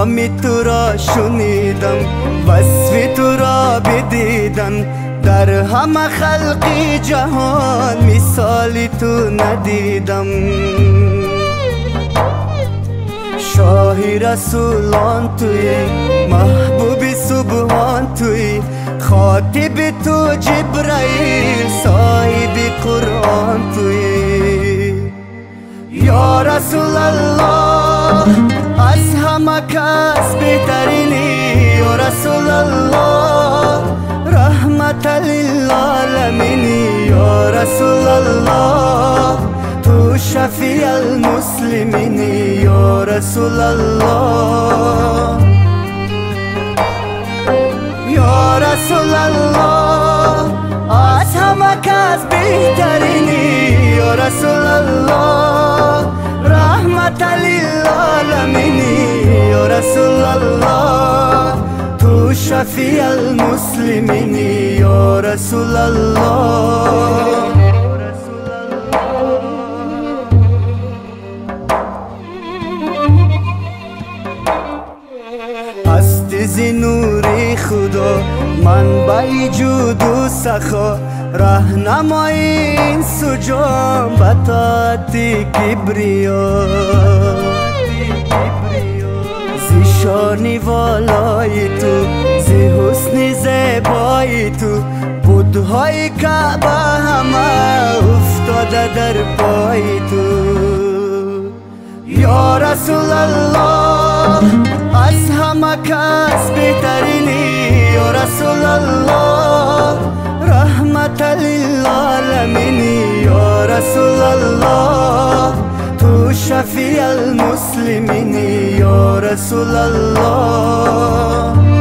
نامی تو را شنیدم، وصف تو را بدیدم، در همه خلق جهان مثالی تو ندیدم. شاه رسولان توی، محبوب سبحان توی، خاطب تو جبرائیل، صاحب قرآن توی. یا رسول الله از همه کس بهترینی، یا رسول الله رحمت للعالمینی، یا رسول الله تو شفیع المسلمینی، یا رسول الله. یا رسول الله از همه کس بهترینی، یا رسول الله رحمت للعالمینی، یا رسول الله تو شفیع المسلمینی، یا رسول الله. هستی ز نور خدا منبع جود و سخا، راهنمای این سجام بطاعت کبریا. ز شان والای تو، ز حسن زیبای تو، بت‌های کعبه همه افتاده در پای تو. یا رسول الله از همه کس بهترینی، یا رسول الله رحمت للعالمینی، یا رسول الله تو شفیع المسلمینی، یا رسول الله.